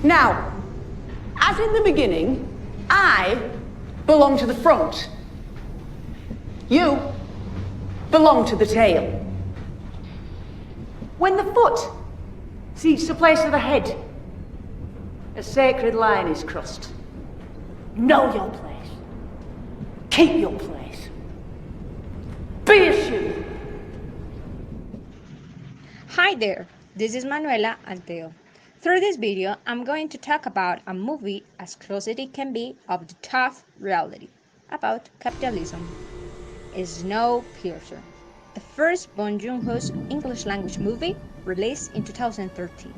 Now, as in the beginning, I belong to the front. You belong to the tail. When the foot seeks the place of the head, a sacred line is crossed. Know your place. Keep your place. Be a shoe. Hi there, this is Manuela and Theo. Through this video, I'm going to talk about a movie as close as it can be of the tough reality about capitalism. Snowpiercer, the first Bong Joon-ho's English language movie released in 2013.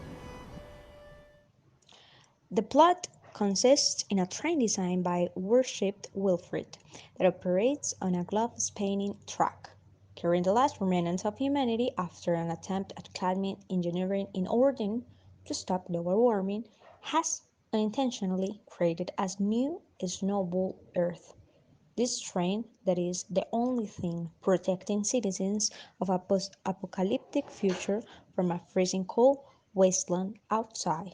The plot consists in a train designed by worshipped Wilfrid that operates on a globe-spanning track, carrying the last remnants of humanity after an attempt at climate engineering in order to stop global warming has unintentionally created a new snowball Earth. This train, that is the only thing protecting citizens of a post-apocalyptic future from a freezing cold wasteland outside.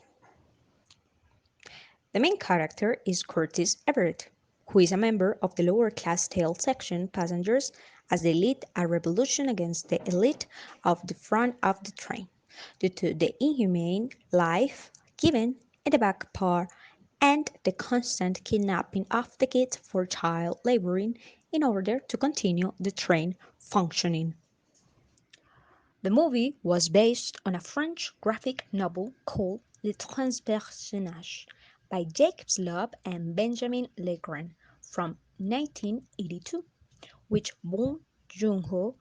The main character is Curtis Everett, who is a member of the lower-class tail section passengers as they lead a revolution against the elite of the front of the train, due to the inhumane life given in the back part and the constant kidnapping of the kids for child laboring in order to continue the train functioning. The movie was based on a French graphic novel called Le Transpersonnage by Jacques Loeb and Benjamin Legrand from 1982, which Bong Joon-ho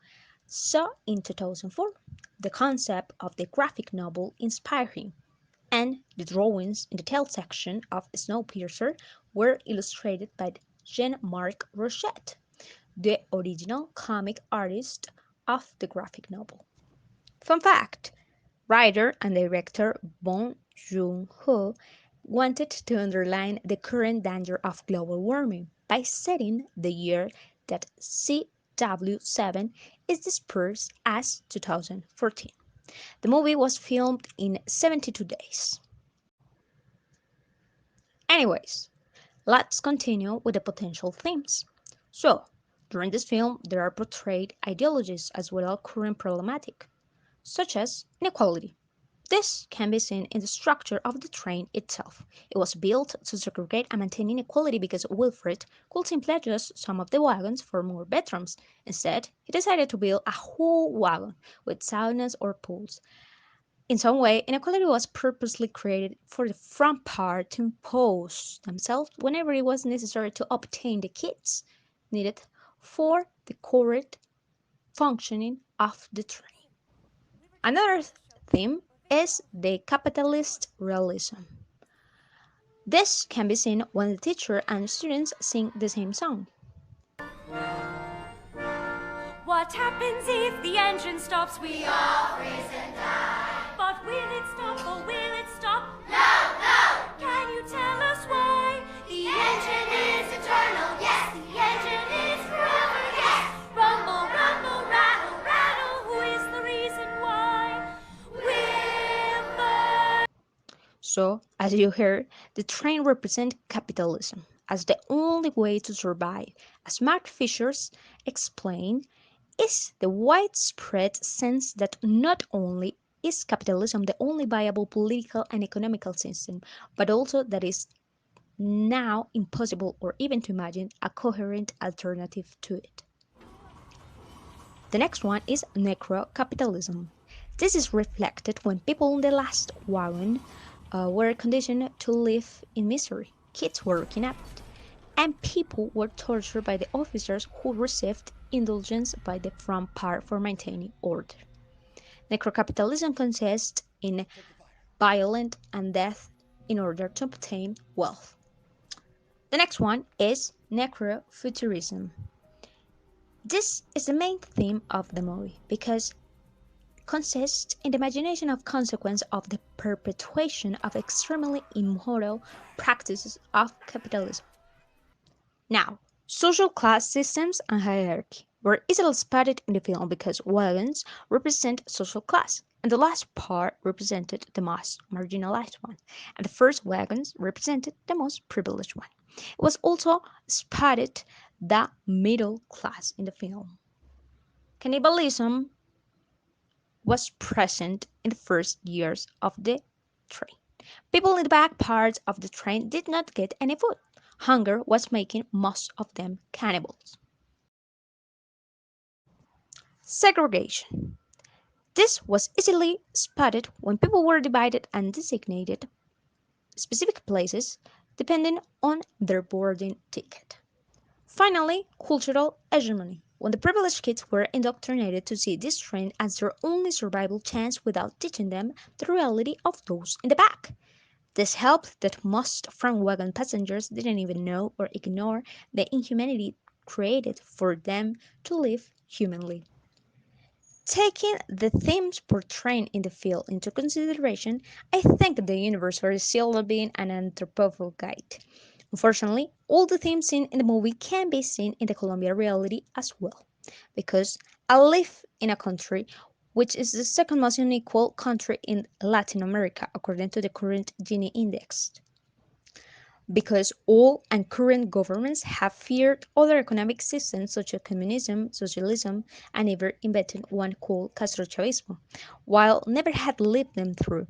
saw in 2004. The concept of the graphic novel inspired him, and the drawings in the tail section of Snowpiercer were illustrated by Jean-Marc Rochette, the original comic artist of the graphic novel. Fun fact: writer and director Bong Joon-ho wanted to underline the current danger of global warming by setting the year that CW7 is dispersed as 2014. The movie was filmed in 72 days. Anyways, let's continue with the potential themes. So, during this film, there are portrayed ideologies as well as current problematic, such as inequality. This can be seen in the structure of the train itself. It was built to segregate and maintain inequality because Wilfrid could simply adjust some of the wagons for more bedrooms. Instead, he decided to build a whole wagon with saunas or pools. In some way, inequality was purposely created for the front part to impose themselves whenever it was necessary to obtain the kits needed for the correct functioning of the train. Another theme is the capitalist realism. This can be seen when the teacher and students sing the same song. What happens if the engine stops? We all freeze and die. But will it stop or will it stop? No, no! Can you tell us why? The engine is eternal, yes! The engine is forever, yes! Rumble, rumble, rattle, rattle, who is the reason why? Wilbur! So, as you heard, the train represents capitalism as the only way to survive. As Mark Fishers explained, is the widespread sense that not only is capitalism the only viable political and economical system, but also that it is now impossible or even to imagine a coherent alternative to it. The next one is necro-capitalism. This is reflected when people in the last wagon were conditioned to live in misery. Kids were kidnapped, and people were tortured by the officers who received indulgence by the front part for maintaining order. Necrocapitalism consists in violence and death in order to obtain wealth. The next one is necrofuturism. This is the main theme of the movie because it consists in the imagination of consequence of the perpetuation of extremely immoral practices of capitalism. Now, social class systems and hierarchy were easily spotted in the film because wagons represent social class. and the last part represented the most marginalized one, and the first wagons represented the most privileged one. It was also spotted the middle class in the film. Cannibalism was present in the first years of the train. People in the back parts of the train did not get any food. Hunger was making most of them cannibals. Segregation. This was easily spotted when people were divided and designated specific places depending on their boarding ticket. Finally, cultural hegemony. When the privileged kids were indoctrinated to see this train as their only survival chance without teaching them the reality of those in the back. This helped that most front wagon passengers didn't even know or ignore the inhumanity created for them to live humanly. Taking the themes portrayed in the film into consideration, I think the universe is still being an anthropomorphic guide. Unfortunately, all the themes seen in the movie can be seen in the Colombia reality as well, because I live in a country which is the second most unequal country in Latin America according to the current Gini index, because all and current governments have feared other economic systems such as communism, socialism, and even invented one called Castrochavismo, while never had lived them through,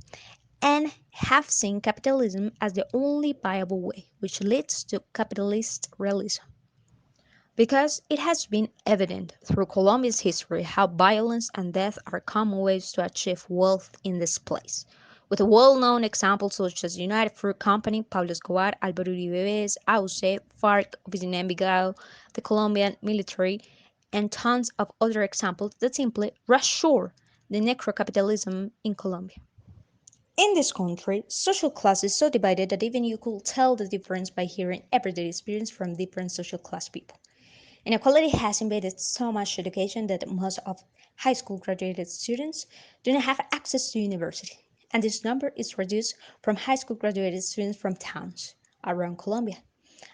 and have seen capitalism as the only viable way, which leads to capitalist realism. Because it has been evident through Colombia's history how violence and death are common ways to achieve wealth in this place. With well-known examples such as United Fruit Company, Pablo Escobar, Álvaro Uribe, AUC, FARC, Oficina Envigado, the Colombian military, and tons of other examples that simply reassure the necrocapitalism in Colombia. In this country, social class is so divided that even you could tell the difference by hearing everyday experience from different social class people. Inequality has invaded so much education that most of high school graduated students do not have access to university, and this number is reduced from high school graduated students from towns around Colombia.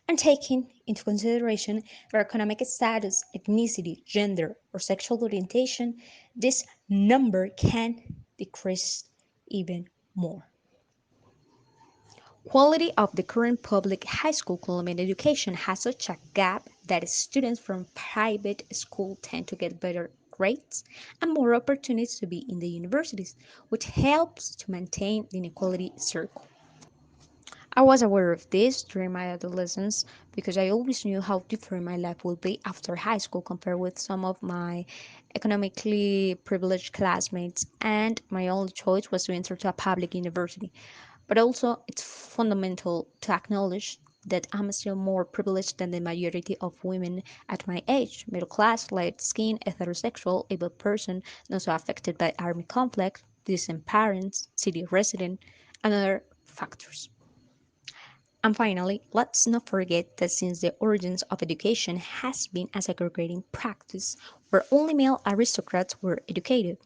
And taking into consideration their economic status, ethnicity, gender, or sexual orientation, this number can decrease even more. Quality of the current public high school Colombian education has such a gap that students from private school tend to get better grades and more opportunities to be in the universities, which helps to maintain the inequality circle. I was aware of this during my adolescence because I always knew how different my life would be after high school compared with some of my economically privileged classmates, and my only choice was to enter to a public university. But also, it's fundamental to acknowledge that I'm still more privileged than the majority of women at my age, middle class, light skin, heterosexual, able person, not so affected by army conflict, decent parents, city resident, and other factors. And finally, let's not forget that since the origins of education has been a segregating practice where only male aristocrats were educated,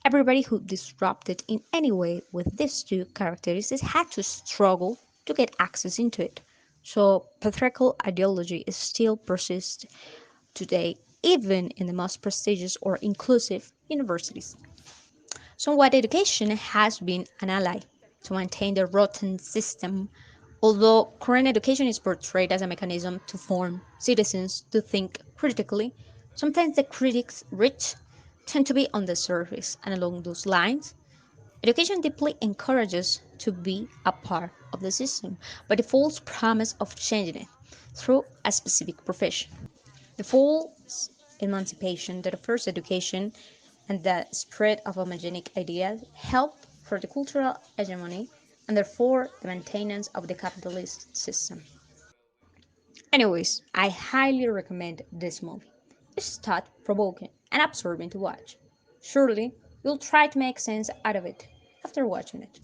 everybody who disrupted in any way with these two characteristics had to struggle to get access into it. So patriarchal ideology is still persists today, even in the most prestigious or inclusive universities. Somewhat education has been an ally to maintain the rotten system, although current education is portrayed as a mechanism to form citizens to think critically. Sometimes the critics reach tend to be on the surface, and along those lines, education deeply encourages to be a part of the system, but the false promise of changing it through a specific profession. The false emancipation that offers education and the spread of homogenic ideas help for the cultural hegemony and therefore the maintenance of the capitalist system. Anyways, I highly recommend this movie. It's thought provoking and absorbing to watch. Surely, you'll try to make sense out of it after watching it.